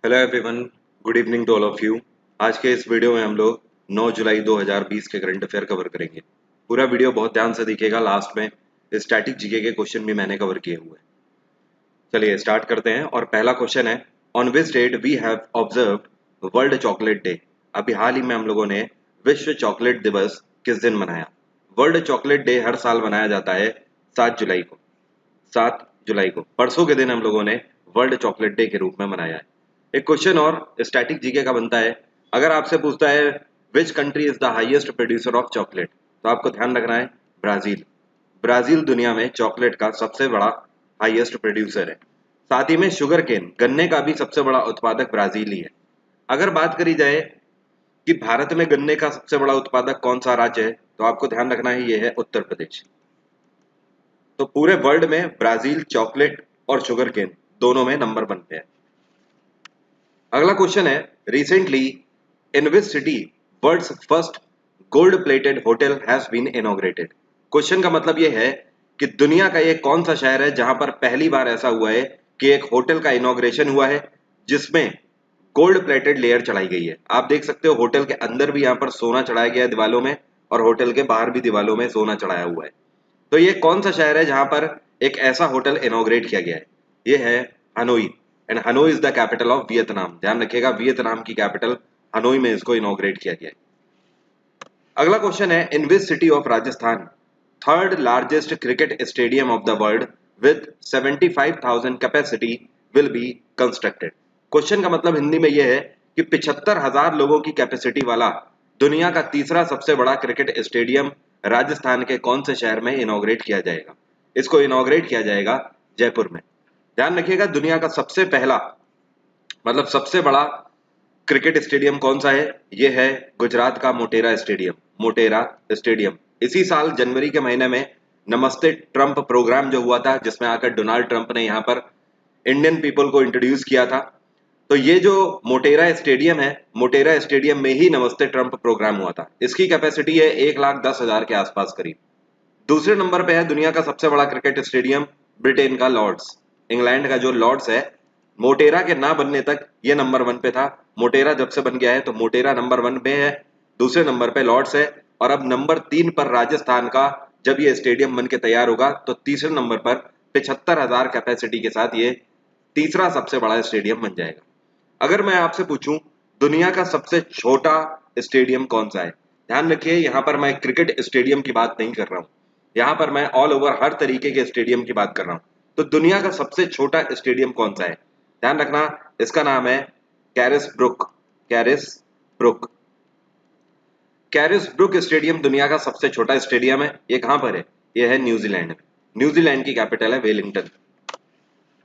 Hello everyone, good evening to all of you. आज के इस वीडियो में हम लोग 9 जुलाई 2020 के करंट अफेयर कवर करेंगे। पूरा वीडियो बहुत ध्यान से दिखेगा। लास्ट में स्टैटिक जीके के क्वेश्चन भी मैंने कवर किए हुए हैं। चलिए स्टार्ट करते हैं। और पहला क्वेश्चन है, on which date we have observed world chocolate day. अभी हाल ही में हम लोगों ने विश्व चॉकलेट दिवस किस दिन मनाया। वर्ल्ड चॉकलेट डे हर साल मनाया जाता है 7 जुलाई को। 7 जुलाई को परसों के दिन हम लोगों ने वर्ल्ड चॉकलेट डे के रूप में मनाया है। एक क्वेश्चन और स्टैटिक जीके का बनता है, अगर आपसे पूछता है which country is the highest producer of chocolate, तो आपको ध्यान रखना है ब्राजील। ब्राजील दुनिया में चॉकलेट का सबसे बड़ा हाईएस्ट प्रोड्यूसर है। साथ ही में शुगर केन गन्ने का भी सबसे बड़ा उत्पादक ब्राजील ही है। अगर बात करी जाए कि भारत में गन्ने का सबसे बड़ा उत्पादक कौन सा राज्य है, तो आपको ध्यान रखना है ये है उत्तर प्रदेश। तो पूरे वर्ल्ड में ब्राजील चॉकलेट और शुगर केन दोनों में नंबर 1 पे है। अगला क्वेश्चन है, recently in which city world's first gold plated hotel has been inaugurated. Question का मतलब ये है कि दुनिया का ये कौन सा शहर है जहां पर पहली बार ऐसा हुआ है कि एक होटल का इनॉग्रेशन हुआ है जिसमें गोल्ड प्लेटेड लेयर चढ़ाई गई है। आप देख सकते हो होटल के अंदर भी यहाँ पर सोना चढ़ाया गया है दीवालों में, और होटल के बाहर भी दीवालों में सोना चढ़ाया हुआ है। तो ये कौन सा शहर है जहां पर एक ऐसा होटल इनॉग्रेट किया गया है? ये है Hanoi, and Hanoi is the capital of Vietnam. ध्यान रखिएगा, वियतनाम की कैपिटल हनोई में इसको इनॉग्रेट किया गया है। अगला क्वेश्चन है, in which city of Rajasthan third largest cricket stadium of the world with 75,000 capacity will be constructed. Question का मतलब हिंदी में यह है कि 75,000 लोगों की कैपेसिटी वाला दुनिया का तीसरा सबसे बड़ा क्रिकेट स्टेडियम राजस्थान के कौन से शहर में इनॉग्रेट किया जाएगा? इसको इनॉग्रेट किया जाएगा जयपुर में। ध्यान रखिएगा, दुनिया का सबसे पहला मतलब सबसे बड़ा क्रिकेट स्टेडियम कौन सा है? ये है गुजरात का मोटेरा स्टेडियम। मोटेरा स्टेडियम इसी साल जनवरी के महीने में नमस्ते ट्रंप प्रोग्राम जो हुआ था, जिसमें आकर डोनाल्ड ट्रंप ने यहाँ पर इंडियन पीपल को इंट्रोड्यूस किया था। तो ये जो मोटेरा स्टेडियम है, मोटेरा स्टेडियम में ही नमस्ते ट्रंप प्रोग्राम हुआ था। इसकी कैपेसिटी है 1,10,000 के आसपास करीब। दूसरे नंबर पे है दुनिया का सबसे बड़ा क्रिकेट स्टेडियम ब्रिटेन का लॉर्ड्स। इंग्लैंड का जो लॉर्ड्स है, मोटेरा के ना बनने तक ये नंबर 1 पे था। मोटेरा जब से बन गया है तो मोटेरा नंबर 1 पे है, दूसरे नंबर पे लॉर्ड्स है, और अब नंबर 3 पर राजस्थान का जब ये स्टेडियम बन के तैयार होगा तो तीसरे नंबर पर 75,000 कैपेसिटी के साथ ये तीसरा सबसे बड़ा स्टेडियम बन जाएगा। अगर मैं आपसे पूछूं दुनिया का सबसे छोटा स्टेडियम कौन सा है, ध्यान रखिए यहाँ पर मैं क्रिकेट स्टेडियम की बात नहीं कर रहा हूँ, यहाँ पर मैं ऑल ओवर हर तरीके के स्टेडियम की बात कर रहा हूँ। तो दुनिया का सबसे छोटा स्टेडियम कौन सा है? ध्यान रखना, इसका नाम है कैरिसब्रुक। कैरिसब्रुक कैरिसब्रुक स्टेडियम दुनिया का सबसे छोटा स्टेडियम है। ये कहां पर है? ये है न्यूजीलैंड में। न्यूजीलैंड की कैपिटल है वेलिंगटन।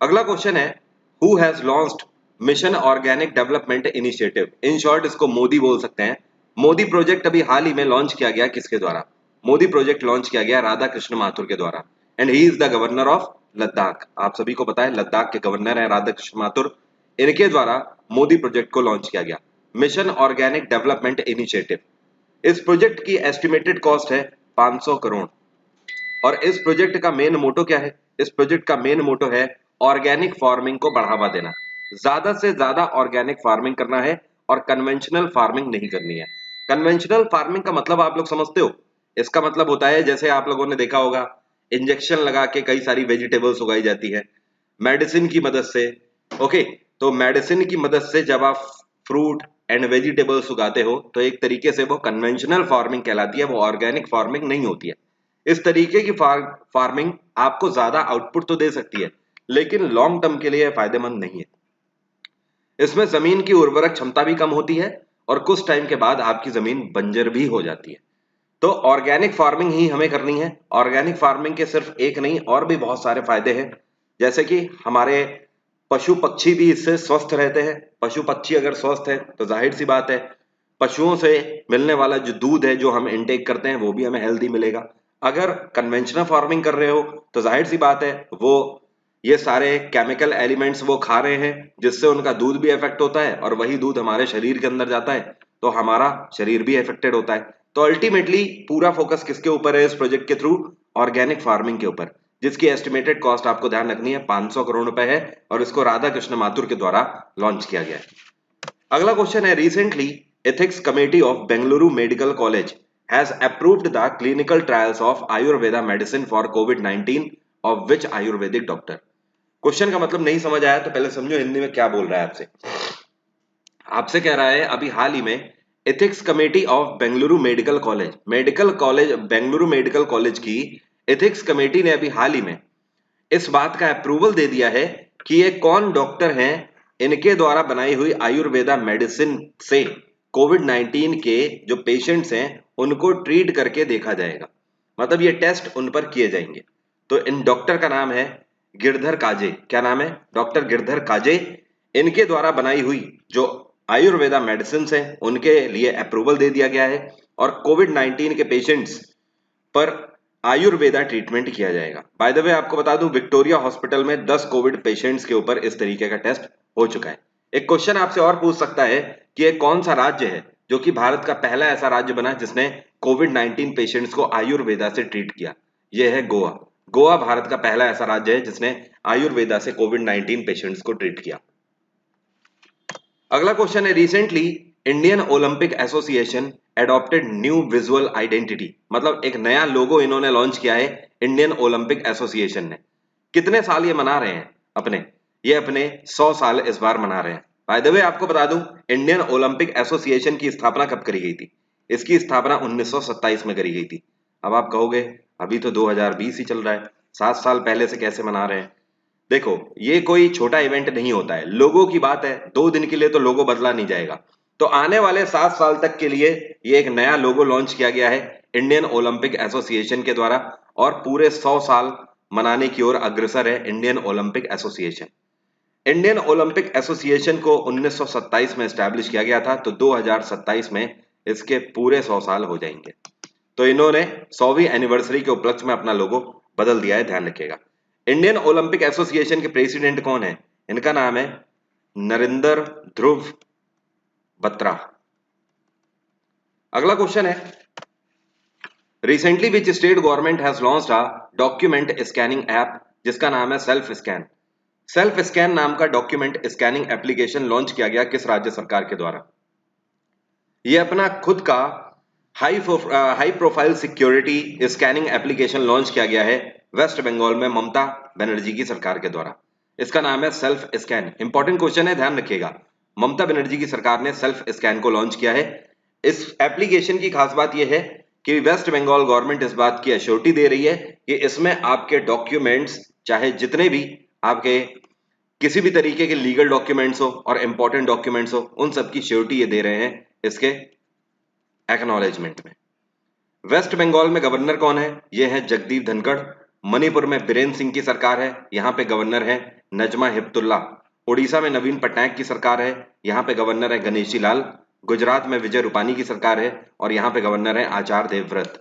अगला क्वेश्चन है, who has launched mission organic development initiative. In short इसको मोदी बोल सकते हैं। मोदी प्रोजेक्ट अभी हाल ही में लॉन्च किया गया, किसके द्वारा? मोदी प्रोजेक्ट लॉन्च किया गया राधा कृष्ण माथुर के द्वारा, and he is the governor of Ladakh. आप सभी को पता है लद्दाख के गवर्नर है राधा कृष्ण माथुर। इनके द्वारा मोदी प्रोजेक्ट को लॉन्च किया गया, मिशन ऑर्गेनिक डेवलपमेंट इनिशिएटिव। इस प्रोजेक्ट की एस्टिमेटेड कॉस्ट है 500 करोड़। और इस प्रोजेक्ट का मेन मोटो क्या है? इस प्रोजेक्ट का मेन मोटो है ऑर्गेनिक फार्मिंग को बढ़ावा देना। ज्यादा से ज्यादा ऑर्गेनिक फार्मिंग करना है और कन्वेंशनल फार्मिंग नहीं करनी है। कन्वेंशनल फार्मिंग का मतलब आप लोग समझते हो? इसका मतलब होता है, जैसे आप लोगों ने देखा होगा, इंजेक्शन लगा के कई सारी वेजिटेबल्स उगाई जाती है मेडिसिन की मदद से। ओके, तो मेडिसिन की मदद से जब आप फ्रूट एंड वेजिटेबल्स उगाते हो तो एक तरीके से वो कन्वेंशनल फार्मिंग कहलाती है, वो ऑर्गेनिक फार्मिंग नहीं होती है। इस तरीके की फार्मिंग आपको ज्यादा आउटपुट तो दे सकती है, लेकिन लॉन्ग टर्म के लिए फायदेमंद नहीं है। इसमें जमीन की उर्वरक क्षमता भी कम होती है और कुछ टाइम के बाद आपकी जमीन बंजर भी हो जाती है। तो ऑर्गेनिक फार्मिंग ही हमें करनी है। ऑर्गेनिक फार्मिंग के सिर्फ एक नहीं, और भी बहुत सारे फायदे हैं, जैसे कि हमारे पशु पक्षी भी इससे स्वस्थ रहते हैं। पशु पक्षी अगर स्वस्थ है तो जाहिर सी बात है पशुओं से मिलने वाला जो दूध है जो हम इनटेक करते हैं वो भी हमें हेल्दी मिलेगा। अगर कन्वेंशनल फार्मिंग कर रहे हो तो जाहिर सी बात है वो ये सारे केमिकल एलिमेंट्स वो खा रहे हैं, जिससे उनका दूध भी इफेक्ट होता है, और वही दूध हमारे शरीर के अंदर जाता है तो हमारा शरीर भी इफेक्टेड होता है। तो अल्टीमेटली पूरा फोकस किसके ऊपर है इस प्रोजेक्ट के थ्रू? ऑर्गेनिक फार्मिंग के ऊपर। जिसकी एस्टिमेटेड कॉस्ट आपको ध्यान रखनी है 500 करोड़ रुपए है और इसको राधा कृष्ण माथुर के द्वारा लॉन्च किया गया है। अगला क्वेश्चन है, recently ethics committee of Bengaluru medical college has approved the clinical trials of Ayurveda medicine for covid of which Ayurvedic doctor. Question का मतलब नहीं समझ आया तो पहले समझो हिंदी में क्या बोल रहा है आपसे। आपसे कह रहा है अभी हाल ही में ethics committee of Bengaluru medical college की एथिक्स कमेटी ने अभी हाल ही में इस बात का अप्रूवल दे दिया है कि ये कौन डॉक्टर हैं, इनके द्वारा बनाई हुई आयुर्वेदा मेडिसिन से कोविड-19 के जो पेशेंट्स हैं उनको ट्रीट करके देखा जाएगा, मतलब ये टेस्ट उन पर किए जाएंगे। तो इन डॉक्टर का नाम है गिरधर काजे। क्या नाम है? डॉक्टर गिरधर काजे। इनके द्वारा बनाई हुई जो आयुर्वेदा मेडिसिन है उनके लिए अप्रूवल दे दिया गया है और कोविड-19 के पेशेंट्स पर आयुर्वेदा ट्रीटमेंट किया जाएगा। बाय द वे आपको बता दूं, विक्टोरिया हॉस्पिटल में 10 कोविड पेशेंट्स के ऊपर इस तरीके का टेस्ट हो चुका है। एक क्वेश्चन आपसे और पूछ सकता है कि ये कौन सा राज्य है जो कि भारत का पहला ऐसा राज्य बना जिसने कोविड-19 पेशेंट्स को आयुर्वेदा से ट्रीट किया। यह है गोवा। गोवा भारत का पहला ऐसा राज्य है जिसने आयुर्वेदा से कोविड-19 पेशेंट्स को ट्रीट किया। अगला क्वेश्चन है, recently Indian Olympic association adopted new visual identity, मतलब एक नया लोगो इन्होंने लॉन्च किया है इंडियन ओलंपिक एसोसिएशन ने। कितने साल ये मना रहे हैं ये अपने 100 साल इस बार मना रहे हैं। बाय द वे आपको बता दूं, इंडियन ओलंपिक एसोसिएशन की स्थापना कब करी गई थी? इसकी स्थापना 1927 में करी गई थी। अब आप कहोगे अभी तो 2020 ही चल रहा है, 7 साल पहले से कैसे मना रहे हैं? देखो, ये कोई छोटा इवेंट नहीं होता है, लोगों की बात है, 2 दिन के लिए तो लोगो बदला नहीं जाएगा। तो आने वाले 7 साल तक के लिए ये एक नया लोगो लॉन्च किया गया है इंडियन ओलंपिक एसोसिएशन के द्वारा और पूरे 100 साल मनाने की ओर अग्रसर है Indian Olympic association. Indian Olympic association को 1927 में एस्टैब्लिश किया गया था, तो 2027 में इसके पूरे 100 साल हो जाएंगे। तो इन्होंने 100वीं एनिवर्सरी के उपलक्ष्य में अपना लोगो बदल दिया है, ध्यान रखिएगा। इंडियन ओलंपिक एसोसिएशन के प्रेसिडेंट कौन है? इनका नाम है नरेंद्र ध्रुव बत्रा। अगला क्वेश्चन है, recently which state government has launched a document scanning app जिसका नाम है सेल्फ स्कैन। सेल्फ स्कैन नाम का डॉक्यूमेंट स्कैनिंग एप्लीकेशन लॉन्च किया गया किस राज्य सरकार के द्वारा? यह अपना खुद का high profile security scanning application launch किया गया है वेस्ट बंगाल में ममता बनर्जी की सरकार के द्वारा। इसका नाम है सेल्फ स्कैन। इंपॉर्टेंट क्वेश्चन है, ध्यान रखिएगा। ममता बनर्जी की सरकार ने सेल्फ स्कैन को लॉन्च किया है। इस एप्लीकेशन की खास बात यह है कि वेस्ट बंगाल गवर्नमेंट इस बात की एश्योरिटी दे रही है कि इसमें आपके डॉक्यूमेंट्स, चाहे जितने भी आपके किसी भी तरीके के लीगल डॉक्यूमेंट्स हो और इंपॉर्टेंट डॉक्यूमेंट्स हो, उन सब की श्योरिटी ये दे रहे हैं इसके एक्नॉलेजमेंट में। वेस्ट बंगाल में गवर्नर कौन है? ये है जगदीप धनखड़। मणिपुर में बीरेन सिंह की सरकार है, यहाँ पे गवर्नर है नजमा हिप्तुल्ला। उड़ीसा में नवीन पटनायक की सरकार है, यहाँ पे गवर्नर है गणेशी लाल। गुजरात में विजय रूपानी की सरकार है और यहाँ पे गवर्नर है आचार्य देवव्रत।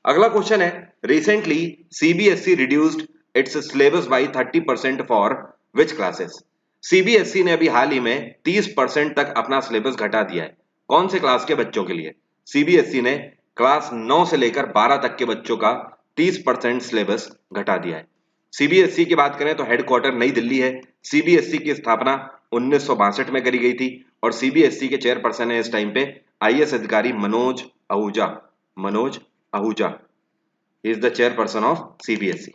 अगला क्वेश्चन है, recently CBSE reduced its syllabus by 30% for which classes. CBSE ने अभी हाल ही में 30% तक अपना सिलेबस घटा दिया है। कौन से क्लास के बच्चों के लिए? सीबीएसई ने क्लास 9 से लेकर 12 तक के बच्चों का 30% सिलेबस घटा दिया है। सीबीएसई की बात करें तो हेडक्वार्टर नई दिल्ली है। सीबीएसई की स्थापना 1962 में करी गई थी और सीबीएसई के चेयरपर्सन है इस टाइम पे आईएएस अधिकारी Manoj Ahuja is the chairperson of CBSE.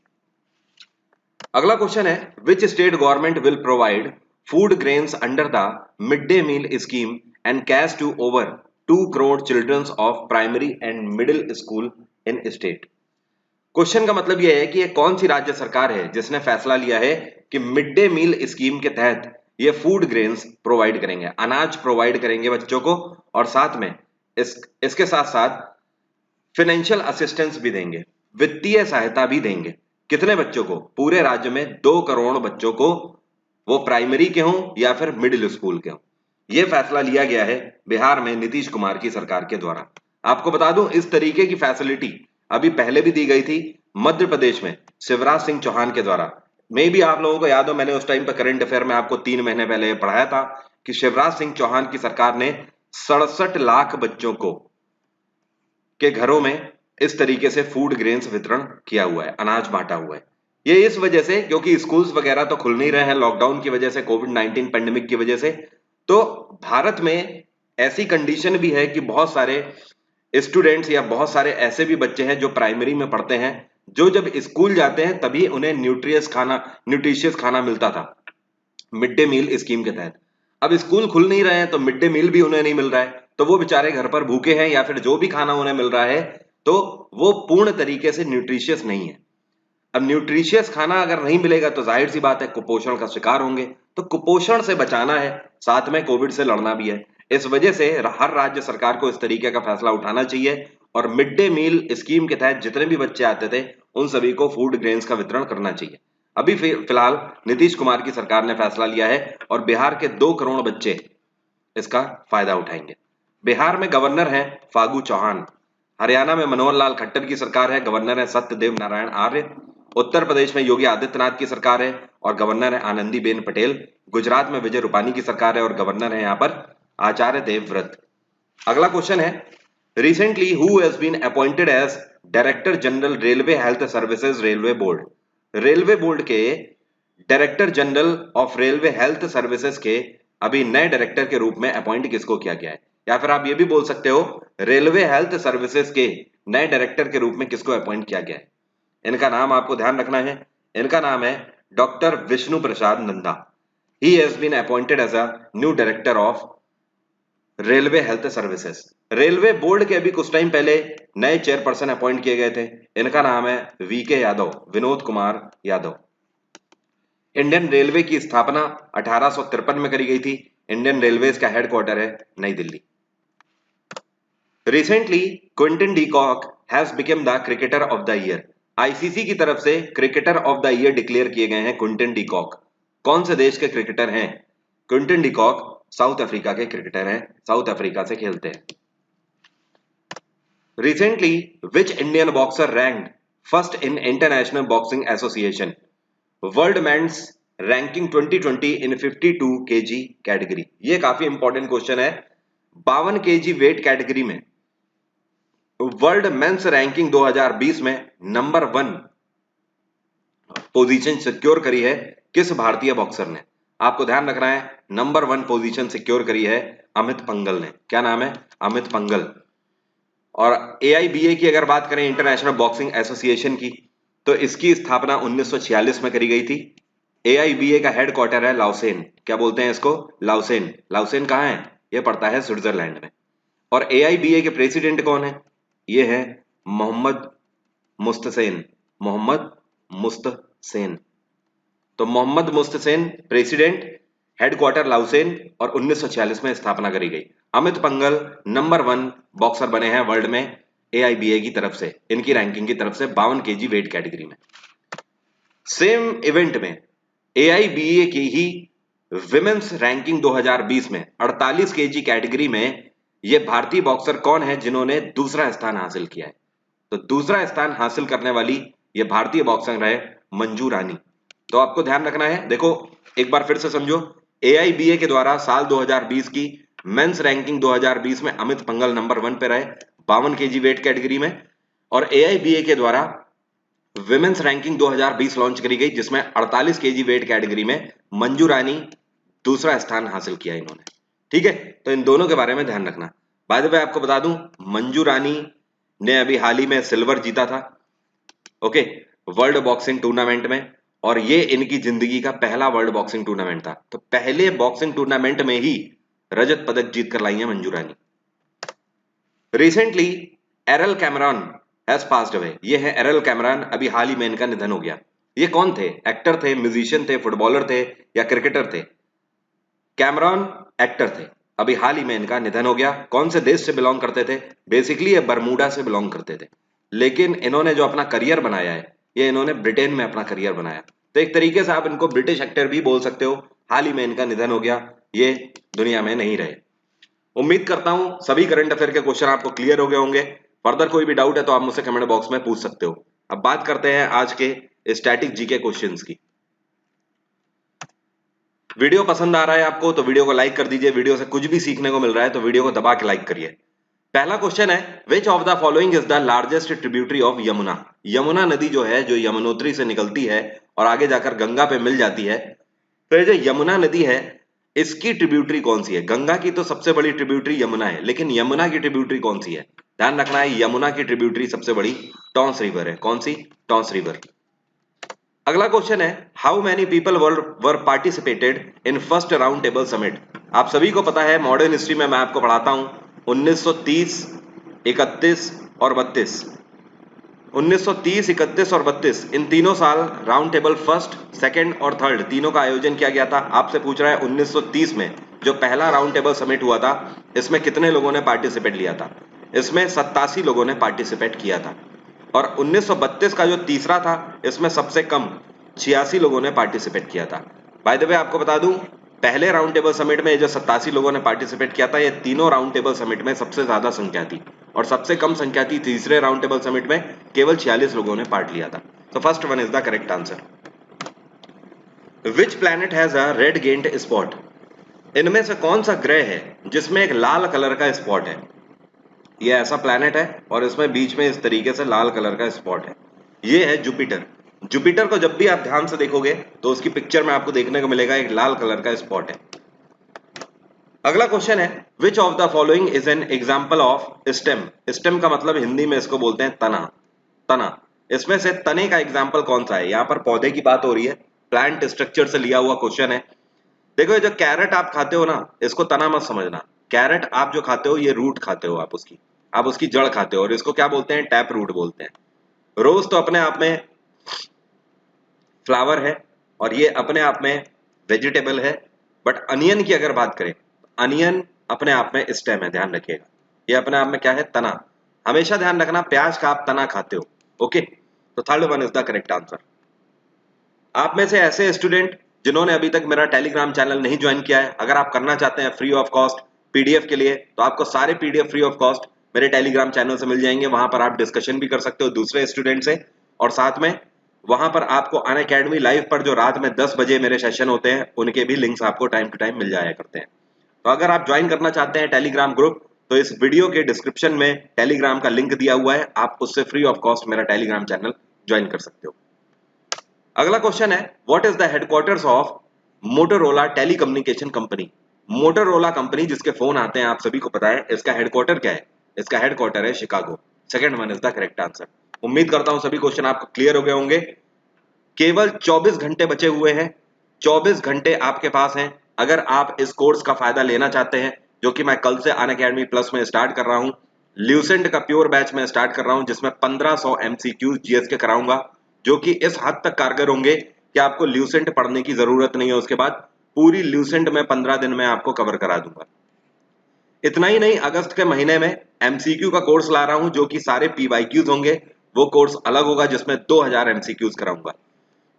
अगला क्वेश्चन है, which state government will provide food grains under the mid day meal scheme and cash to over 2 crore childrens of primary and middle school in state. Question का मतलब यह है कि ये कौन सी राज्य सरकार है जिसने फैसला लिया है कि मिड डे मील स्कीम के तहत ये फूड ग्रेन्स प्रोवाइड करेंगे, अनाज प्रोवाइड करेंगे बच्चों को, और साथ में इसके साथ साथ फाइनेंशियल असिस्टेंस भी देंगे, वित्तीय सहायता भी देंगे। कितने बच्चों को? पूरे राज्य में 2 करोड़ बच्चों को, वो प्राइमरी के हों या फिर मिडिल स्कूल के हों। यह फैसला लिया गया है बिहार में नीतीश कुमार की सरकार के द्वारा। आपको बता दूं, इस तरीके की फैसिलिटी अभी पहले भी दी गई थी मध्य प्रदेश में शिवराज सिंह चौहान के द्वारा। मे भी आप लोगों को याद हो, मैंने उस टाइम पर करंट अफेयर में आपको 3 महीने पहले पढ़ाया था कि शिवराज सिंह चौहान की सरकार ने 67 लाख बच्चों को के घरों में इस तरीके से फूड ग्रेन्स वितरण किया हुआ है, अनाज बांटा हुआ है। ये इस वजह से क्योंकि स्कूल्स वगैरह तो खुल नहीं रहे हैं लॉकडाउन की वजह से, कोविड-19 पेंडेमिक की वजह से। तो भारत में ऐसी कंडीशन भी है कि बहुत सारे स्टूडेंट्स या बहुत सारे ऐसे भी बच्चे हैं जो प्राइमरी में पढ़ते हैं, जो जब स्कूल जाते हैं तभी उन्हें न्यूट्रिशियस खाना मिलता था मिड डे मील स्कीम के तहत। अब स्कूल खुल नहीं रहे हैं तो मिड डे मील भी उन्हें नहीं मिल रहा है, तो वो बेचारे घर पर भूखे हैं, या फिर जो भी खाना उन्हें मिल रहा है तो वो पूर्ण तरीके से न्यूट्रिशियस नहीं है। अब न्यूट्रिशियस खाना अगर नहीं मिलेगा तो जाहिर सी बात है कुपोषण का शिकार होंगे। तो कुपोषण से बचाना है, साथ में कोविड से लड़ना भी है। इस वजह से हर राज्य सरकार को इस तरीके का फैसला उठाना चाहिए और मिड डे मील स्कीम के तहत जितने भी बच्चे आते थे उन सभी को फूड ग्रेन्स का वितरण करना चाहिए। अभी फिलहाल नीतीश कुमार की सरकार ने फैसला लिया है और बिहार के 2 करोड़ बच्चे इसका फायदा उठाएंगे। बिहार में गवर्नर हैं फागू चौहान, हरियाणा में मनोहर लाल खट्टर की सरकार है, गवर्नर है सत्यदेव नारायण आर्य। उत्तर प्रदेश में योगी आदित्यनाथ की सरकार है और गवर्नर है आनंदीबेन पटेल। गुजरात में विजय रूपानी की सरकार है और गवर्नर है यहाँ पर आचार्य देवव्रत। अगला क्वेश्चन है, recently who has been appointed as director general railway health services railway board. Railway board के director general of railway health services के अभी नए डायरेक्टर के रूप में अपॉइंट किसको किया गया है, या फिर आप ये भी बोल सकते हो रेलवे हेल्थ सर्विसेज के नए डायरेक्टर के रूप में किसको अपॉइंट किया गया है। इनका नाम आपको ध्यान रखना है, इनका नाम है doctor Vishnu Prasad Nanda. He has been appointed as a new director of railway health services. Railway board के अभी कुछ टाइम पहले नए चेयरपर्सन अपॉइंट किए गए थे, इनका नाम है V K Yadav, Vinod Kumar Yadav. Indian railway की स्थापना 1853 में करी गई थी। इंडियन रेलवेज का हेडक्वार्टर है New Delhi. Recently Quinton de Kock has become the cricketer of the year. ICC की तरफ से cricketer of the year declare किए गए हैं क्विंटन डी कॉक। कौन से देश के क्रिकेटर हैं? Quinton de Kock South Africa के क्रिकेटर हैं, साउथ अफ्रीका से खेलते हैं। Recently which Indian boxer ranked first in international boxing association world men's ranking 2020 in 52 kg category. ये काफी इंपॉर्टेंट क्वेश्चन है। 52 केजी वेट कैटेगरी में वर्ल्ड मेंस रैंकिंग 2020 में नंबर 1 पोजीशन सिक्योर करी है किस भारतीय बॉक्सर ने? आपको ध्यान रखना है, नंबर 1 पोजीशन सिक्योर करी है अमित पंघल ने। क्या नाम है? अमित पंघल। और AIBA की अगर बात करें, इंटरनेशनल बॉक्सिंग एसोसिएशन की, तो इसकी स्थापना 1946 में करी गई थी। AIBA का हेडक्वार्टर है लाओसेन। क्या बोलते हैं इसको? लाओसेन। लाओसेन कहाँ है? यह पड़ता है स्विट्जरलैंड में। और AIBA के प्रेसिडेंट कौन है? ये है मोहम्मद मुस्तसेन। मोहम्मद मुस्तसेन। तो मोहम्मद मुस्तसेन प्रेसिडेंट, हेडक्वार्टर लाओसेन, और 1946 में स्थापना करी गई। अमित पंघल नंबर 1 बॉक्सर बने हैं वर्ल्ड में AIBA की तरफ से, इनकी रैंकिंग की तरफ से 52 केजी वेट कैटेगरी में। सेम इवेंट में AIBA की ही विमेंस रैंकिंग 2020 में 48 केजी कैटेगरी में ये भारतीय बॉक्सर कौन है जिन्होंने दूसरा स्थान हासिल किया है? तो दूसरा स्थान हासिल करने वाली ये भारतीय बॉक्सर है मंजू रानी। तो आपको ध्यान रखना है, देखो एक बार फिर से समझो, AIBA के द्वारा साल 2020 की मेंस रैंकिंग 2020 में अमित पंघल नंबर 1 पे रहे 52 केजी वेट कैटेगरी में, और AIBA के द्वारा विमेंस रैंकिंग 2020 लॉन्च करी गई जिसमें 48 केजी वेट कैटेगरी में मंजू रानी दूसरा स्थान हासिल किया इन्होंने। ठीक है, तो इन दोनों के बारे में ध्यान रखना। बाय द वे आपको बता दूं, मंजू रानी ने अभी हाल ही में सिल्वर जीता था, ओके, वर्ल्ड बॉक्सिंग टूर्नामेंट में, और ये इनकी जिंदगी का पहला वर्ल्ड बॉक्सिंग टूर्नामेंट था। तो पहले बॉक्सिंग टूर्नामेंट में ही रजत पदक जीत कर लाई है Manju Rani. Recently Errol Cameron has passed away. ये है एरल कैमरॉन, अभी हाल ही में इनका निधन हो गया। ये कौन थे? एक्टर थे, म्यूजिशियन थे, फुटबॉलर थे या क्रिकेटर थे? कैमरॉन एक्टर थे, अभी हाल ही में इनका निधन हो गया। कौन से देश से बिलोंग करते थे? बेसिकली ये बरमूडा से बिलोंग करते थे, लेकिन इन्होंने जो अपना करियर बनाया है ये इन्होंने ब्रिटेन में अपना करियर बनाया। तो एक तरीके से आप इनको ब्रिटिश एक्टर भी बोल सकते हो। हाल ही में इनका निधन हो गया, ये दुनिया में नहीं रहे। उम्मीद करता हूं सभी करंट अफेयर के क्वेश्चन आपको क्लियर हो गए होंगे। फर्दर कोई भी डाउट है तो आप मुझसे कमेंट बॉक्स में पूछ सकते हो। अब बात करते हैं आज के स्टैटिक जीके क्वेश्चंस की। वीडियो पसंद आ रहा है आपको तो वीडियो को लाइक कर दीजिए। वीडियो से कुछ भी सीखने को मिल रहा है तो वीडियो को दबा के लाइक करिए। पहला क्वेश्चन है which of the following is the largest tributary of Yamuna. Yamuna नदी जो है, जो यमुनोत्री से निकलती है और आगे जाकर गंगा पे मिल जाती है, तो ये जो यमुना नदी है इसकी ट्रिब्यूटरी कौन सी है? गंगा की तो सबसे बड़ी ट्रिब्यूटरी यमुना है, लेकिन यमुना की ट्रिब्यूटरी कौन सी है? ध्यान रखना है, यमुना की ट्रिब्यूटरी सबसे बड़ी टॉन्स रिवर है। कौन सी? टॉन्स रिवर। अगला क्वेश्चन है how many people were participated in first round table summit. आप सभी को पता है, मॉडर्न हिस्ट्री में मैं आपको पढ़ाता हूं 1930, 31 और 32। 1930, 31 और 32 इन तीनों साल राउंड टेबल फर्स्ट, सेकंड और थर्ड तीनों का आयोजन किया गया था। आपसे पूछ रहा है 1930 में जो पहला राउंड टेबल समिट हुआ था, इसमें कितने लोगों ने पार्टिसिपेट लिया था? इसमें 87 लोगों ने पार्टिसिपेट किया था। और 1932 का जो तीसरा था, इसमें सबसे कम 86 लोगों ने पार्टिसिपेट किया था। बाय द वे आपको बता दूं, पहले राउंड टेबल समिट में जो 87 लोगों ने पार्टिसिपेट किया था, ये तीनों राउंड टेबल समिट में सबसे ज्यादा संख्या थी, और सबसे कम संख्या थी तीसरे राउंड टेबल समिट में, केवल 46 लोगों ने पार्ट लिया था। तो first one is the correct answer. Which planet has a red giant spot. इनमें से कौन सा ग्रह है जिसमें एक लाल कलर का स्पॉट है? ये ऐसा प्लैनेट है और इसमें बीच में इस तरीके से लाल कलर का स्पॉट है। ये है जुपिटर। जुपिटर को जब भी आप ध्यान से देखोगे तो उसकी पिक्चर में आपको देखने को मिलेगा एक लाल कलर का स्पॉट है। अगला क्वेश्चन है which of the following is an example of stem. Stem का मतलब हिंदी में इसको बोलते हैं तना। तना, इसमें से तने का एग्जाम्पल कौन सा है? यहाँ पर पौधे की बात हो रही है, प्लांट स्ट्रक्चर से लिया हुआ क्वेश्चन है। देखो, ये जो कैरेट आप खाते हो ना, इसको तना मत समझना। कैरेट आप जो खाते हो, ये रूट खाते हो, आप उसकी जड़ खाते हो, और इसको क्या बोलते हैं? टैप रूट बोलते हैं। रोज तो अपने आप में फ्लावर है और ये अपने आप में वेजिटेबल है, बट अनियन की अगर बात करें, अनियन अपने आप में स्टेम है, ध्यान रखिएगा। ये अपने आप में क्या है? तना। हमेशा ध्यान रखना, प्याज का आप तना खाते हो। ओके, तो third one is the correct answer. आप में से ऐसे स्टूडेंट जिन्होंने अभी तक मेरा टेलीग्राम चैनल नहीं ज्वाइन किया है, अगर आप करना चाहते हैं फ्री ऑफ कॉस्ट पीडीएफ के लिए, तो आपको सारे पीडीएफ फ्री ऑफ कॉस्ट मेरे टेलीग्राम चैनल से मिल जाएंगे। वहां पर आप डिस्कशन भी कर सकते हो दूसरे स्टूडेंट से, और साथ में वहां पर आपको अनअकैडमी लाइव पर जो रात में 10 बजे मेरे सेशन होते हैं, उनके भी लिंक्स आपको टाइम टू टाइम मिल जाया करते हैं। तो अगर आप ज्वाइन करना चाहते हैं टेलीग्राम ग्रुप, तो इस वीडियो के डिस्क्रिप्शन में टेलीग्राम का लिंक दिया हुआ है, आप उससे फ्री ऑफ कॉस्ट मेरा टेलीग्राम चैनल ज्वाइन कर सकते हो। अगला क्वेश्चन है what is the headquarters of Motorola telecommunication company. Motorola company जिसके फोन आते हैं, आप सभी को पता है, इसका हेडक्वार्टर क्या है? इसका हेडक्वार्टर है Chicago. Second one is the correct answer. उम्मीद करता हूं सभी क्वेश्चन आपको क्लियर हो गए होंगे। केवल 24 घंटे बचे हुए हैं, 24 घंटे आपके पास हैं। अगर आप इस कोर्स का फायदा लेना चाहते हैं, जो कि मैं कल से अनअकैडमी प्लस में स्टार्ट कर रहा हूं, ल्यूसेंट का प्योर बैच में स्टार्ट कर रहा हूं, जिसमें 1500 एमसीक्यूज जीएस के कराऊंगा, जो कि इस हद तक कारगर होंगे कि आपको ल्यूसेंट पढ़ने की जरूरत नहीं है। उसके बाद पूरी ल्यूसेंट में 15 दिन में आपको कवर करा दूंगा। इतना ही नहीं, अगस्त के महीने में एमसीक्यू का कोर्स ला रहा हूं, जो कि सारे पीवाईक्यूज होंगे। वो कोर्स अलग होगा जिसमें 2000 एमसीक्यूज कराऊंगा।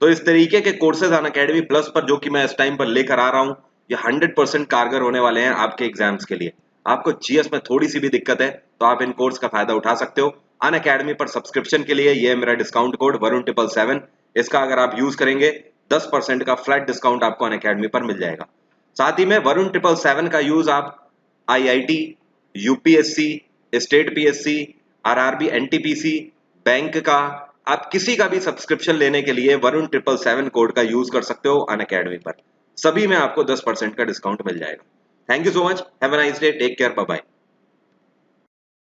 तो इस तरीके के कोर्सेज अनअकैडमी प्लस पर जो कि मैं इस टाइम पर लेकर आ रहा हूं, ये 100% कारगर होने वाले हैं आपके एग्जाम्स के लिए। आपको जीएस में थोड़ी सी भी दिक्कत है तो आप इन कोर्स का फायदा उठा सकते हो। अनअकैडमी पर सब्सक्रिप्शन के लिए ये मेरा डिस्काउंट कोड वरुण777, इसका अगर आप यूज करेंगे 10% का फ्लैट डिस्काउंट आपको अनअकैडमी पर मिल जाएगा। साथ ही में वरुण777 का यूज आप IIT, UPSC, state PSC, RRB, NTPC, bank का, आप किसी का भी सब्सक्रिप्शन लेने के लिए वरुण777 कोड का यूज कर सकते हो अनअकैडमी पर। सभी में आपको 10% का डिस्काउंट मिल जाएगा। Thank you so much, have a nice day, take care, bye bye.